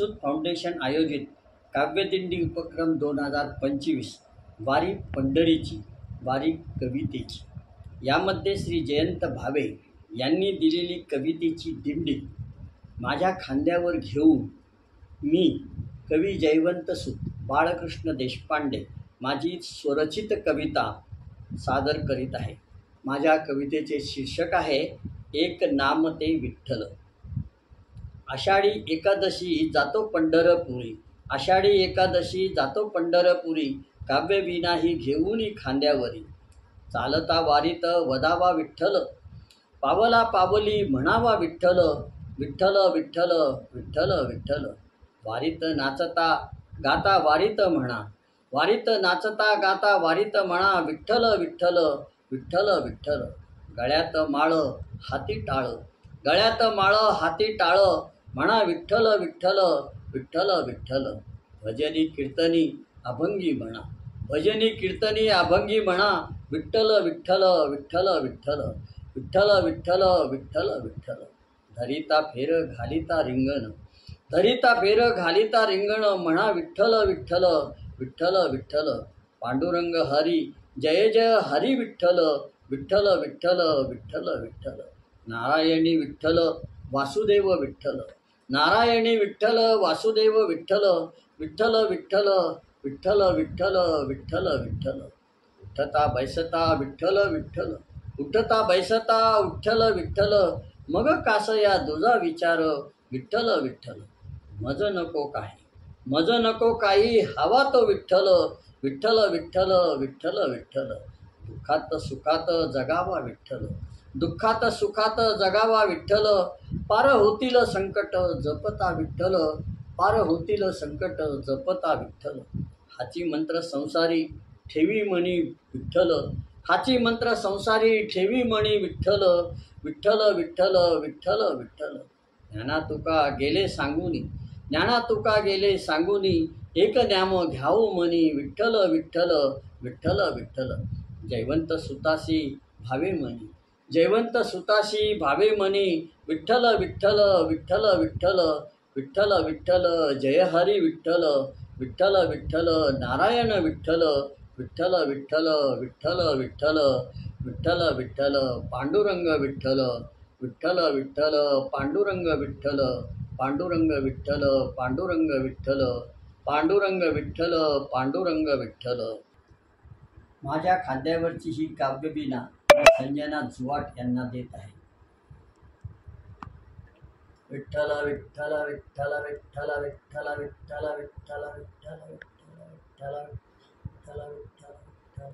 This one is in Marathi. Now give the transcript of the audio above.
मसूद फाउंडेशन आयोजित काव्यदिंडी उपक्रम 2025 वारी पंढरीची वारी कवितेची यामध्ये श्री जयंत भावे यांनी दिलेली कवितेची दिंडी माझ्या खांद्यावर घेऊन मी कवी जयवंतसुत बाळकृष्ण देशपांडे माझी स्वरचित कविता सादर करीत आहे। माझ्या कवितेचे शीर्षक आहे एक नाम ते विठ्ठल। आषाढी एकादशी जातो पंढरपुरी, आषाढी एकादशी जातो पंढरपुरी, काव्यवीणा ही घेऊन खांद्यावरी, चालता वारीत वदावा विठ्ठल, पावला पावली म्हणावा विठ्ठल, विठ्ठल विठ्ठल विठ्ठल विठ्ठल, वारीत नाचता गाता वारीत म्हणा, वारीत नाचता गाता वारीत म्हणा, विठ्ठल विठ्ठल विठ्ठल विठ्ठल, गळ्यात माळ हाती टाळ, गळ्यात माळ हाती टाळ, म्हणा विठ्ठल विठ्ठल विठ्ठल विठ्ठल, भजनी कीर्तनी अभंगी म्हणा, भजनी कीर्तनी अभंगी म्हणा, विठ्ठल विठ्ठल विठ्ठल विठ्ठल, विठ्ठल विठ्ठल विठ्ठल विठ्ठल, धरिता फेर घालिता रिंगण, धरिता फेर घालिता रिंगण, म्हणा विठ्ठल विठ्ठल विठ्ठल विठ्ठल, पांडुरंग हरी जय जय हरी विठ्ठल, विठ्ठल विठ्ठल विठ्ठल विठ्ठल, नारायणी विठ्ठल वासुदेव विठ्ठल, नारायणी विठ्ठल वासुदेव विठ्ठल, विठ्ठल विठ्ठल विठ्ठल विठ्ठल विठ्ठल विठ्ठल, उठता बैसता विठ्ठल विठ्ठल, उठता बैसता विठ्ठल विठ्ठल, मग कासया तुझा विचार, विठ्ठल विठ्ठल, मज नको काही, मज नको काही, हवा तो विठ्ठल, विठ्ठल विठ्ठल विठ्ठल विठ्ठल, दुःखात सुखात जगावा विठ्ठल, दुःखात सुखात जगावा विठ्ठल, पार होतील संकट जपता विठ्ठल, पार होतील संकट जपता विठ्ठल, हाची मंत्र संसारी ठेवी मणी विठ्ठल, हाची मंत्र संसारी ठेवी मणी विठ्ठल, विठ्ठल विठ्ठल विठ्ठल विठ्ठल, ज्ञाना तुका गेले सांगुनी, ज्ञाना तुका गेले सांगुनी, एक नाम घ्यावो मनी, विठ्ठल विठ्ठल विठ्ठल विठ्ठल, जयवंत सुतासी भावे मनी, जयवंत सुतासी भावे मनी, विठ्ठल विठ्ठल विठ्ठल विठ्ठल, विठ्ठल विठ्ठल जय हरी विठ्ठल, विठ्ठल विठ्ठल नारायण विठ्ठल, विठ्ठल विठ्ठल विठ्ठल विठ्ठल, विठ्ठल विठ्ठल पांडुरंग विठ्ठल, विठ्ठल विठ्ठल पांडुरंग विठ्ठल, पांडुरंग विठ्ठल पांडुरंग विठ्ठल, पांडुरंग विठ्ठल पांडुरंग विठ्ठल। माझ्या खांद्यावरची ही काव्यवीणा संजना जुवाट यांना देत आहे। विठ्ठल विठ्ठल विठ्ठल विठ्ठल विठ्ठल विठ्ठल विठ्ठल विठ्ठल विठ्ठल विठ्ठल विठ्ठल विठ्ठल विठ्ठल।